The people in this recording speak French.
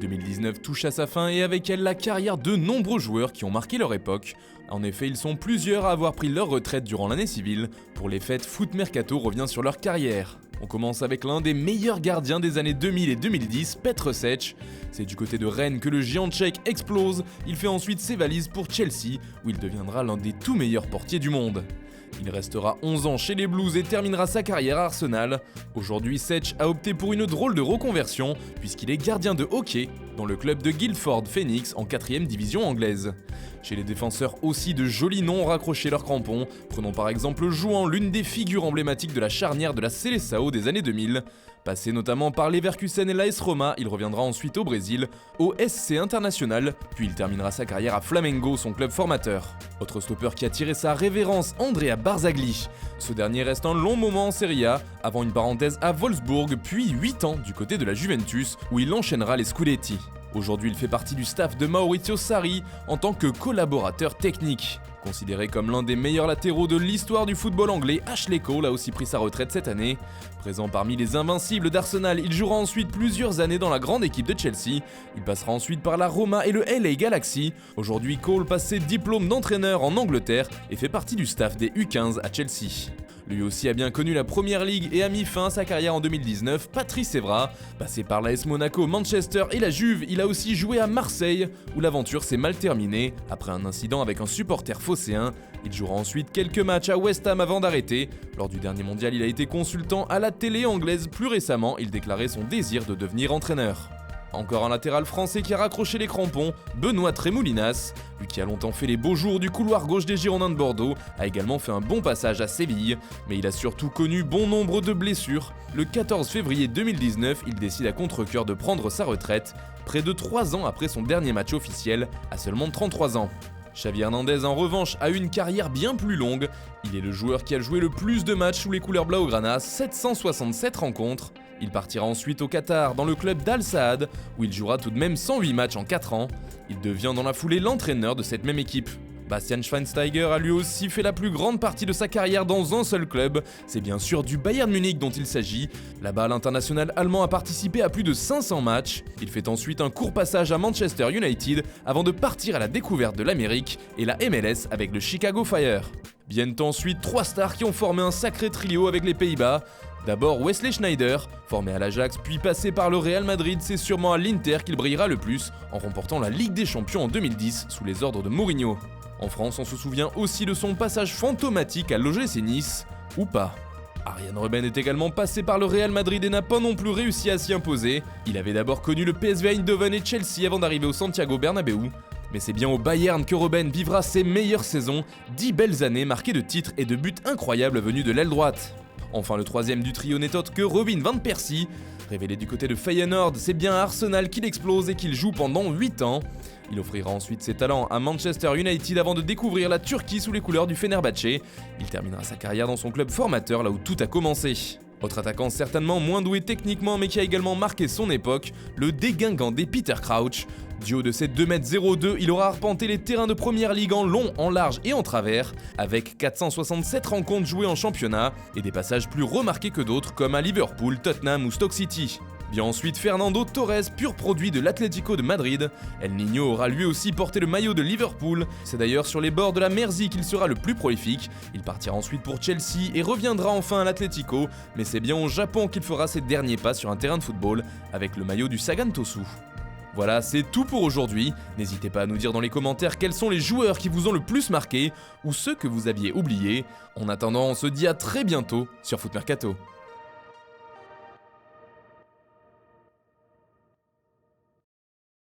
2019 touche à sa fin et avec elle la carrière de nombreux joueurs qui ont marqué leur époque. En effet, ils sont plusieurs à avoir pris leur retraite durant l'année civile. Pour les fêtes, Foot Mercato revient sur leur carrière. On commence avec l'un des meilleurs gardiens des années 2000 et 2010, Petr Cech. C'est du côté de Rennes que le géant tchèque explose. Il fait ensuite ses valises pour Chelsea, où il deviendra l'un des tout meilleurs portiers du monde. Il restera 11 ans chez les Blues et terminera sa carrière à Arsenal. Aujourd'hui, Cech a opté pour une drôle de reconversion, puisqu'il est gardien de hockey dans le club de Guildford Phoenix en 4ème division anglaise. Chez les défenseurs aussi, de jolis noms ont raccroché leurs crampons. Prenons par exemple Jouan, l'une des figures emblématiques de la charnière de la Seleção des années 2000. Passé notamment par Leverkusen et l'AS Roma, il reviendra ensuite au Brésil, au SC International, puis il terminera sa carrière à Flamengo, son club formateur. Autre stopper qui a tiré sa révérence, Andrea Barzagli. Ce dernier reste un long moment en Serie A, avant une parenthèse à Wolfsburg, puis 8 ans du côté de la Juventus, où il enchaînera les Scudetti. Aujourd'hui, il fait partie du staff de Maurizio Sarri en tant que collaborateur technique. Considéré comme l'un des meilleurs latéraux de l'histoire du football anglais, Ashley Cole a aussi pris sa retraite cette année. Présent parmi les invincibles d'Arsenal, il jouera ensuite plusieurs années dans la grande équipe de Chelsea. Il passera ensuite par la Roma et le LA Galaxy. Aujourd'hui, Cole passe ses diplômes d'entraîneur en Angleterre et fait partie du staff des U15 à Chelsea. Lui aussi a bien connu la Première Ligue et a mis fin à sa carrière en 2019, Patrice Evra. Passé par l'AS Monaco, Manchester et la Juve, il a aussi joué à Marseille, où l'aventure s'est mal terminée. Après un incident avec un supporter phocéen, il jouera ensuite quelques matchs à West Ham avant d'arrêter. Lors du dernier mondial, il a été consultant à la télé anglaise. Plus récemment, il déclarait son désir de devenir entraîneur. Encore un latéral français qui a raccroché les crampons, Benoît Tremoulinas. Lui qui a longtemps fait les beaux jours du couloir gauche des Girondins de Bordeaux, a également fait un bon passage à Séville, mais il a surtout connu bon nombre de blessures. Le 14 février 2019, il décide à contre-cœur de prendre sa retraite, près de 3 ans après son dernier match officiel, à seulement 33 ans. Xavi Hernandez en revanche a eu une carrière bien plus longue. Il est le joueur qui a joué le plus de matchs sous les couleurs blaugrana, 767 rencontres. Il partira ensuite au Qatar dans le club d'Al Saad où il jouera tout de même 108 matchs en 4 ans. Il devient dans la foulée l'entraîneur de cette même équipe. Bastian Schweinsteiger a lui aussi fait la plus grande partie de sa carrière dans un seul club, c'est bien sûr du Bayern Munich dont il s'agit. Là-bas, l'international allemand a participé à plus de 500 matchs. Il fait ensuite un court passage à Manchester United avant de partir à la découverte de l'Amérique et la MLS avec le Chicago Fire. Viennent ensuite 3 stars qui ont formé un sacré trio avec les Pays-Bas. D'abord Wesley Sneijder, formé à l'Ajax puis passé par le Real Madrid, c'est sûrement à l'Inter qu'il brillera le plus en remportant la Ligue des Champions en 2010 sous les ordres de Mourinho. En France, on se souvient aussi de son passage fantomatique à l'OGC Nice, ou pas. Arjen Robben est également passé par le Real Madrid et n'a pas non plus réussi à s'y imposer. Il avait d'abord connu le PSV Eindhoven et Chelsea avant d'arriver au Santiago Bernabéu. Mais c'est bien au Bayern que Robben vivra ses meilleures saisons, 10 belles années marquées de titres et de buts incroyables venus de l'aile droite. Enfin, le troisième du trio n'est autre que Robin van Persie. Révélé du côté de Feyenoord, c'est bien à Arsenal qu'il explose et qu'il joue pendant 8 ans. Il offrira ensuite ses talents à Manchester United avant de découvrir la Turquie sous les couleurs du Fenerbahçe. Il terminera sa carrière dans son club formateur, là où tout a commencé. Autre attaquant certainement moins doué techniquement mais qui a également marqué son époque, le dégingant des Peter Crouch. Du haut de ses 2,02 m, il aura arpenté les terrains de Première Ligue en long, en large et en travers, avec 467 rencontres jouées en championnat et des passages plus remarqués que d'autres comme à Liverpool, Tottenham ou Stoke City. Bien ensuite Fernando Torres, pur produit de l'Atlético de Madrid. El Niño aura lui aussi porté le maillot de Liverpool. C'est d'ailleurs sur les bords de la Mersey qu'il sera le plus prolifique. Il partira ensuite pour Chelsea et reviendra enfin à l'Atlético, mais c'est bien au Japon qu'il fera ses derniers pas sur un terrain de football avec le maillot du Sagan Tosu. Voilà, c'est tout pour aujourd'hui. N'hésitez pas à nous dire dans les commentaires quels sont les joueurs qui vous ont le plus marqué ou ceux que vous aviez oubliés. En attendant, on se dit à très bientôt sur Foot Mercato.